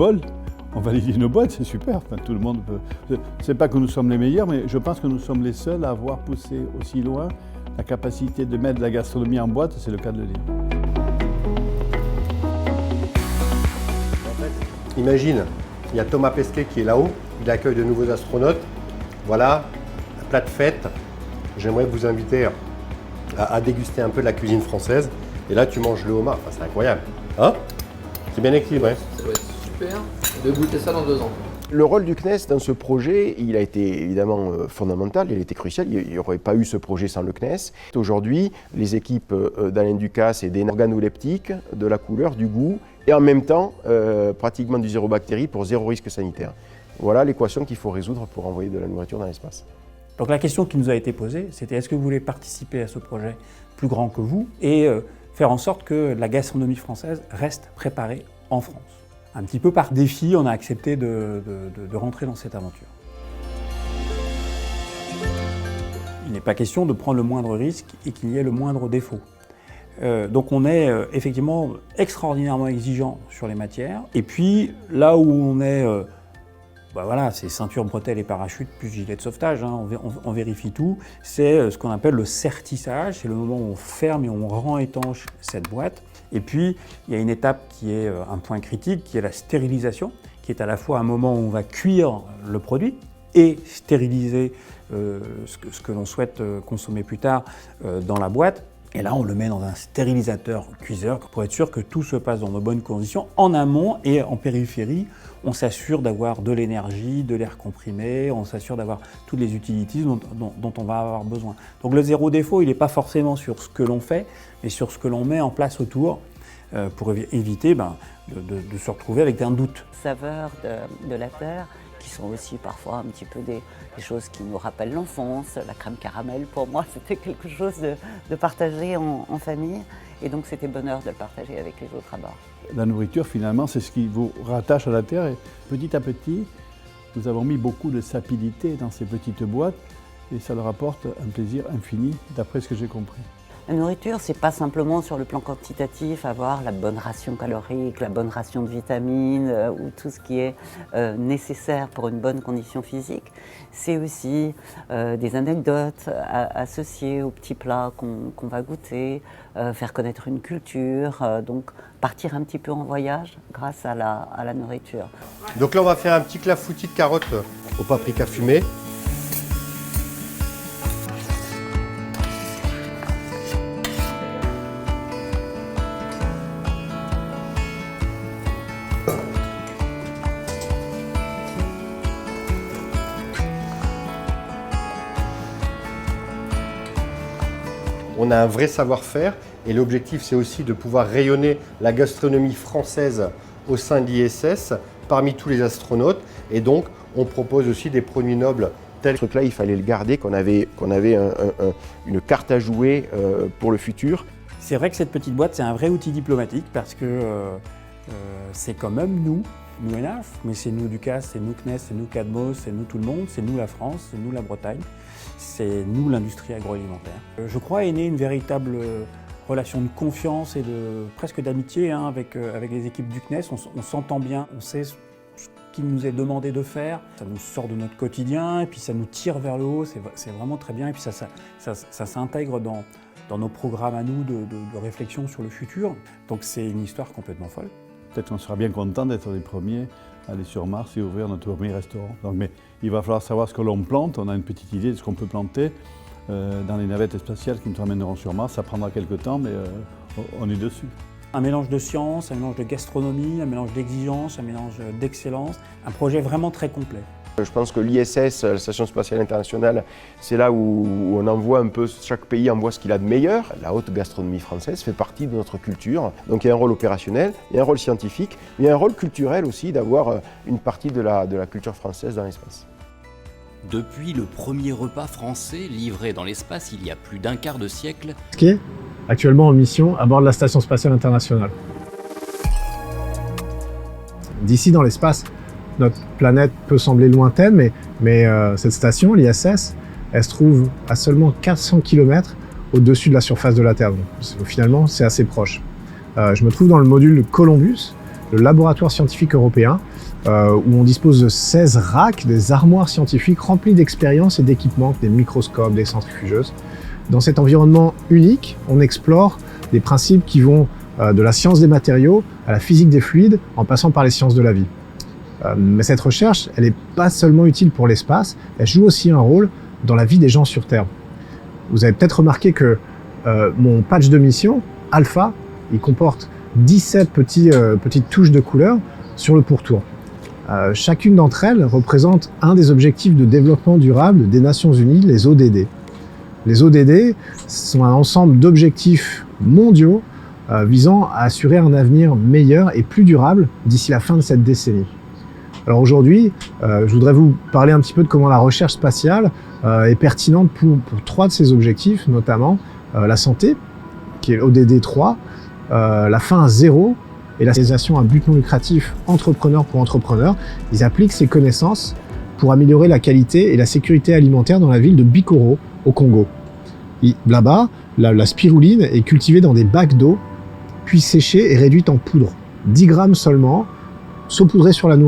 vol, on valide une boîte, c'est super. Enfin, tout le monde peut. C'est pas que nous sommes les meilleurs, mais je pense que nous sommes les seuls à avoir poussé aussi loin la capacité de mettre la gastronomie en boîte, c'est le cas de le dire. Imagine, il y a Thomas Pesquet qui est là-haut, il accueille de nouveaux astronautes. Voilà, un plat de fête. J'aimerais vous inviter à déguster un peu de la cuisine française. Et là, tu manges le homard, enfin, c'est incroyable. Hein? C'est bien équilibré. Ça doit être super de goûter ça dans 2 ans. Le rôle du CNES dans ce projet, il a été évidemment fondamental, il a été crucial, il n'y aurait pas eu ce projet sans le CNES. Aujourd'hui, les équipes d'Alain Ducasse et des organoleptiques, de la couleur, du goût, et en même temps, pratiquement du zéro bactérie pour zéro risque sanitaire. Voilà l'équation qu'il faut résoudre pour envoyer de la nourriture dans l'espace. Donc la question qui nous a été posée, c'était est-ce que vous voulez participer à ce projet plus grand que vous et faire en sorte que la gastronomie française reste préparée en France. Un petit peu par défi, on a accepté de rentrer dans cette aventure. Il n'est pas question de prendre le moindre risque et qu'il y ait le moindre défaut. Donc on est effectivement extraordinairement exigeant sur les matières. Et puis là où on est, voilà, c'est ceinture, bretelles et parachute plus gilet de sauvetage, hein, on vérifie tout. C'est ce qu'on appelle le certissage, c'est le moment où on ferme et on rend étanche cette boîte. Et puis il y a une étape qui est un point critique, qui est la stérilisation, qui est à la fois un moment où on va cuire le produit et stériliser ce que l'on souhaite consommer plus tard dans la boîte. Et là, on le met dans un stérilisateur cuiseur pour être sûr que tout se passe dans de bonnes conditions. En amont et en périphérie, on s'assure d'avoir de l'énergie, de l'air comprimé, on s'assure d'avoir toutes les utilities dont on va avoir besoin. Donc le zéro défaut, il n'est pas forcément sur ce que l'on fait, mais sur ce que l'on met en place autour pour éviter de se retrouver avec un doute. Saveurs de la terre, qui sont aussi parfois un petit peu des choses qui nous rappellent l'enfance. La crème caramel, pour moi, c'était quelque chose de partagé en famille. Et donc, c'était bonheur de le partager avec les autres à bord. La nourriture, finalement, c'est ce qui vous rattache à la terre. Et petit à petit, nous avons mis beaucoup de sapidité dans ces petites boîtes. Et ça leur apporte un plaisir infini, d'après ce que j'ai compris. La nourriture, c'est pas simplement sur le plan quantitatif, avoir la bonne ration calorique, la bonne ration de vitamines ou tout ce qui est nécessaire pour une bonne condition physique. C'est aussi des anecdotes associées aux petits plats qu'on va goûter, faire connaître une culture, donc partir un petit peu en voyage grâce à la nourriture. Donc là, on va faire un petit clafoutis de carottes au paprika fumé. On a un vrai savoir-faire et l'objectif, c'est aussi de pouvoir rayonner la gastronomie française au sein de l'ISS parmi tous les astronautes. Et donc, on propose aussi des produits nobles tels. Ce truc-là, il fallait le garder, qu'on avait une carte à jouer pour le futur. C'est vrai que cette petite boîte, c'est un vrai outil diplomatique parce que c'est quand même nous ENAF, mais c'est nous Ducasse, c'est nous CNES, c'est nous Cadmos, c'est nous tout le monde, c'est nous la France, c'est nous la Bretagne, c'est nous l'industrie agroalimentaire. Je crois est née une véritable relation de confiance et presque d'amitié avec les équipes du CNES. On s'entend bien, on sait ce qu'il nous est demandé de faire, ça nous sort de notre quotidien et puis ça nous tire vers le haut, c'est vraiment très bien et puis ça s'intègre dans nos programmes à nous de réflexion sur le futur. Donc c'est une histoire complètement folle. Peut-être qu'on sera bien content d'être les premiers à aller sur Mars et ouvrir notre premier restaurant. Donc, mais il va falloir savoir ce que l'on plante. On a une petite idée de ce qu'on peut planter dans les navettes spatiales qui nous ramèneront sur Mars. Ça prendra quelques temps, mais on est dessus. Un mélange de science, un mélange de gastronomie, un mélange d'exigence, un mélange d'excellence. Un projet vraiment très complet. Je pense que l'ISS, la Station Spatiale Internationale, c'est là où on envoie un peu, chaque pays envoie ce qu'il a de meilleur. La haute gastronomie française fait partie de notre culture. Donc il y a un rôle opérationnel, il y a un rôle scientifique, mais il y a un rôle culturel aussi d'avoir une partie de la culture française dans l'espace. Depuis le premier repas français livré dans l'espace il y a plus d'un quart de siècle, qui est actuellement en mission à bord de la Station Spatiale Internationale. D'ici dans l'espace, notre planète peut sembler lointaine, mais cette station, l'ISS, elle se trouve à seulement 400 km au-dessus de la surface de la Terre. Donc, finalement, c'est assez proche. Je me trouve dans le module Columbus, le laboratoire scientifique européen, où on dispose de 16 racks, des armoires scientifiques remplies d'expériences et d'équipements, des microscopes, des centrifugeuses. Dans cet environnement unique, on explore des principes qui vont de la science des matériaux à la physique des fluides, en passant par les sciences de la vie. Mais cette recherche, elle n'est pas seulement utile pour l'espace, elle joue aussi un rôle dans la vie des gens sur Terre. Vous avez peut-être remarqué que mon patch de mission, Alpha, il comporte 17 petites touches de couleur sur le pourtour. Chacune d'entre elles représente un des objectifs de développement durable des Nations Unies, les ODD. Les ODD sont un ensemble d'objectifs mondiaux visant à assurer un avenir meilleur et plus durable d'ici la fin de cette décennie. Alors aujourd'hui, je voudrais vous parler un petit peu de comment la recherche spatiale est pertinente pour 3 de ces objectifs, notamment la santé, qui est l'ODD 3, la fin à zéro et la réalisation à but non lucratif entrepreneur pour entrepreneur. Ils appliquent ces connaissances pour améliorer la qualité et la sécurité alimentaire dans la ville de Bikoro, au Congo. Là-bas, la spiruline est cultivée dans des bacs d'eau, puis séchée et réduite en poudre. 10 grammes seulement, saupoudrée sur la nourriture.